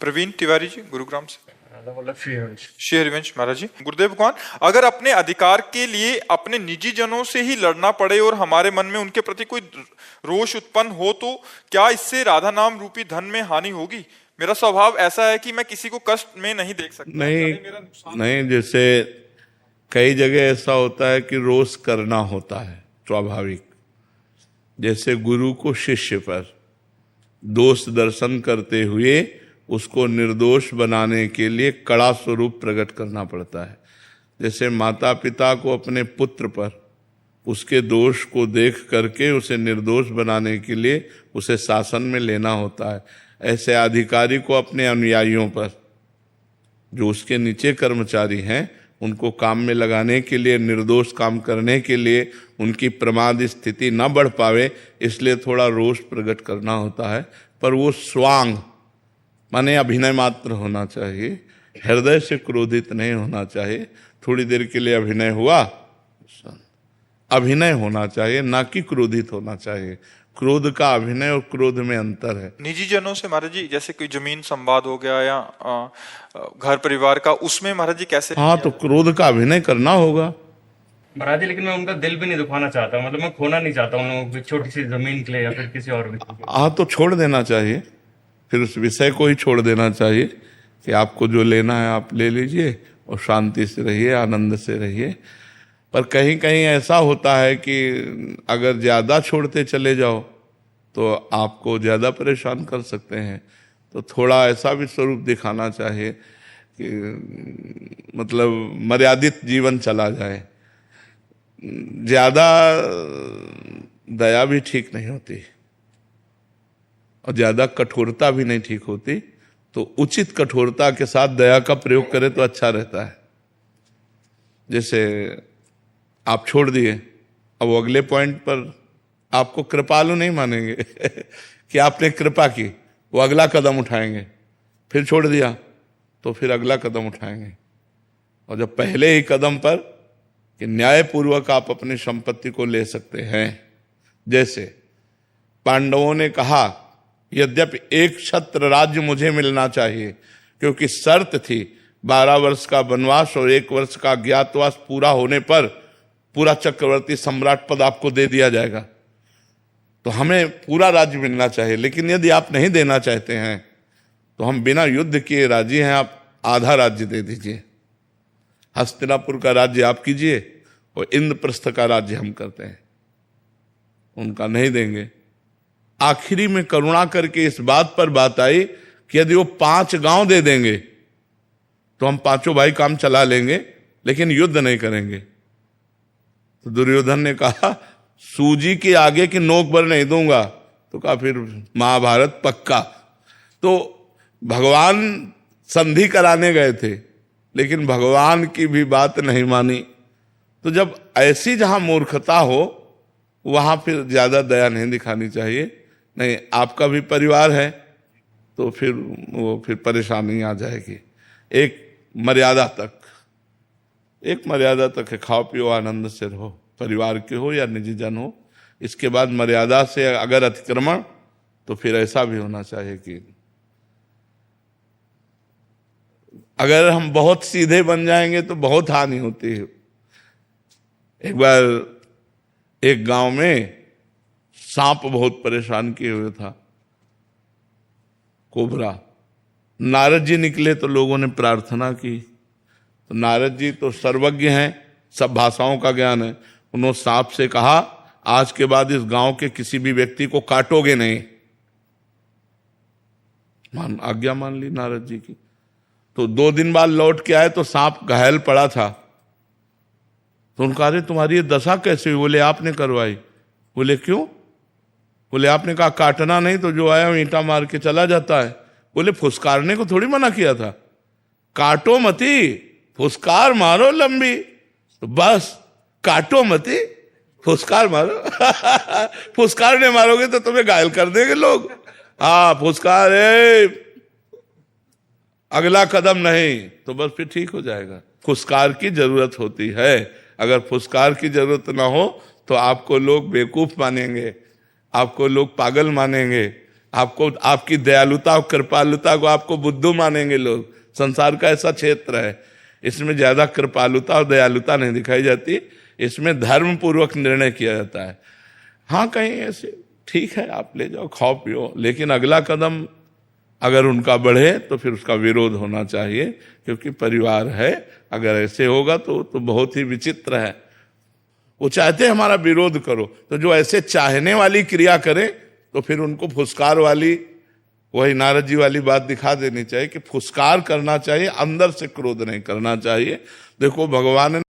प्रवीण तिवारी जी, गुरुग्राम से। श्री हरिवंश महाराज जी। गुरुदेव भगवान, अगर अपने अधिकार के लिए अपने निजी जनों से ही लड़ना पड़े और हमारे मन में उनके प्रति कोई रोष उत्पन्न हो, तो क्या इससे राधा नाम रूपी धन में हानि होगी? मेरा स्वभाव ऐसा है कि मैं किसी को कष्ट में नहीं देख सकता। नहीं, जैसे कई जगह ऐसा होता है कि रोष करना होता है स्वाभाविक। जैसे गुरु को शिष्य पर दोष दर्शन करते हुए उसको निर्दोष बनाने के लिए कड़ा स्वरूप प्रकट करना पड़ता है। जैसे माता पिता को अपने पुत्र पर उसके दोष को देख करके उसे निर्दोष बनाने के लिए उसे शासन में लेना होता है, ऐसे अधिकारी को अपने अनुयायियों पर, जो उसके नीचे कर्मचारी हैं, उनको काम में लगाने के लिए, निर्दोष काम करने के लिए उनकी प्रमाद स्थिति न बढ़ पावे, इसलिए थोड़ा रोष प्रकट करना होता है। पर वो स्वांग माने अभिनय मात्र होना चाहिए, हृदय से क्रोधित नहीं होना चाहिए। थोड़ी देर के लिए अभिनय हुआ, अभिनय होना चाहिए, ना कि क्रोधित होना चाहिए। क्रोध का अभिनय और क्रोध में अंतर है। निजी जनों से महाराज जी, जैसे कोई जमीन संवाद हो गया या घर परिवार का, उसमें महाराज जी कैसे? हाँ, तो क्रोध का अभिनय करना होगा महाराज जी, लेकिन मैं उनका दिल भी नहीं दुखाना चाहता, मतलब मैं खोना नहीं चाहता उन लोगों की छोटी सी जमीन के लिए या फिर किसी और भी। हाँ, तो छोड़ देना चाहिए, फिर उस विषय को ही छोड़ देना चाहिए कि आपको जो लेना है आप ले लीजिए और शांति से रहिए, आनंद से रहिए। पर कहीं कहीं ऐसा होता है कि अगर ज़्यादा छोड़ते चले जाओ तो आपको ज़्यादा परेशान कर सकते हैं। तो थोड़ा ऐसा भी स्वरूप दिखाना चाहिए कि मतलब मर्यादित जीवन चला जाए। ज़्यादा दया भी ठीक नहीं होती और ज़्यादा कठोरता भी नहीं ठीक होती, तो उचित कठोरता के साथ दया का प्रयोग करें तो अच्छा रहता है। जैसे आप छोड़ दिए, अब वो अगले पॉइंट पर आपको कृपालु नहीं मानेंगे कि आपने कृपा की, वो अगला कदम उठाएंगे। फिर छोड़ दिया तो फिर अगला कदम उठाएंगे। और जब पहले ही कदम पर कि न्यायपूर्वक आप अपनी संपत्ति को ले सकते हैं, जैसे पांडवों ने कहा यद्यपि एक छत्र राज्य मुझे मिलना चाहिए, क्योंकि शर्त थी 12 वर्ष का वनवास और 1 वर्ष का ज्ञातवास पूरा होने पर पूरा चक्रवर्ती सम्राट पद आपको दे दिया जाएगा, तो हमें पूरा राज्य मिलना चाहिए। लेकिन यदि आप नहीं देना चाहते हैं तो हम बिना युद्ध किए राजी हैं, आप आधा राज्य दे दीजिए। हस्तिनापुर का राज्य आप कीजिए और इंद्रप्रस्थ का राज्य हम करते हैं। उनका नहीं देंगे। आखिरी में करुणा करके इस बात पर बात आई कि यदि वो 5 गांव दे देंगे तो हम 5 भाई काम चला लेंगे, लेकिन युद्ध नहीं करेंगे। तो दुर्योधन ने कहा सूजी के आगे की नोक भर नहीं दूंगा, तो कहा फिर महाभारत पक्का। तो भगवान संधि कराने गए थे, लेकिन भगवान की भी बात नहीं मानी। तो जब ऐसी जहां मूर्खता हो वहां फिर ज्यादा दया नहीं दिखानी चाहिए। नहीं, आपका भी परिवार है तो फिर परेशानी आ जाएगी। एक मर्यादा तक है, खाओ पियो आनंद से रहो, परिवार के हो या निजी जन हो। इसके बाद मर्यादा से अगर अतिक्रमण, तो फिर ऐसा भी होना चाहिए कि अगर हम बहुत सीधे बन जाएंगे तो बहुत हानि होती है। एक बार एक गांव में सांप बहुत परेशान किए हुए था, कोबरा। नारद जी निकले तो लोगों ने प्रार्थना की। तो नारद जी तो सर्वज्ञ हैं, सब भाषाओं का ज्ञान है। उन्होंने सांप से कहा आज के बाद इस गांव के किसी भी व्यक्ति को काटोगे नहीं। आज्ञा मान ली नारद जी की। तो 2 दिन बाद लौट के आए तो सांप घायल पड़ा था। तो उनका अरे तुम्हारी ये दशा कैसे हुई? बोले आपने करवाई। बोले क्यों? बोले आपने कहा काटना नहीं, तो जो आया ईंटा मार के चला जाता है। बोले फुसकारने को थोड़ी मना किया था, काटो मती, फुसकार मारो लंबी। तो बस काटो मती, फुसकार मारो फुसकार नहीं मारोगे तो तुम्हें घायल कर देंगे लोग। हाँ, फुसकार है, अगला कदम नहीं, तो बस फिर ठीक हो जाएगा। फुसकार की जरूरत होती है। अगर फुसकार की जरूरत ना हो तो आपको लोग बेवकूफ मानेंगे, आपको लोग पागल मानेंगे। आपको आपकी दयालुता और कृपालुता को आपको बुद्धू मानेंगे लोग। संसार का ऐसा क्षेत्र है, इसमें ज्यादा कृपालुता और दयालुता नहीं दिखाई जाती, इसमें धर्म पूर्वक निर्णय किया जाता है। हाँ कहीं ऐसे ठीक है आप ले जाओ खाओ पियो, लेकिन अगला कदम अगर उनका बढ़े तो फिर उसका विरोध होना चाहिए, क्योंकि परिवार है। अगर ऐसे होगा तो बहुत ही विचित्र है। वो चाहते हैं हमारा विरोध करो, तो जो ऐसे चाहने वाली क्रिया करे तो फिर उनको फुसकार वाली, वही नारद जी वाली बात दिखा देनी चाहिए कि फुसकार करना चाहिए, अंदर से क्रोध नहीं करना चाहिए। देखो भगवान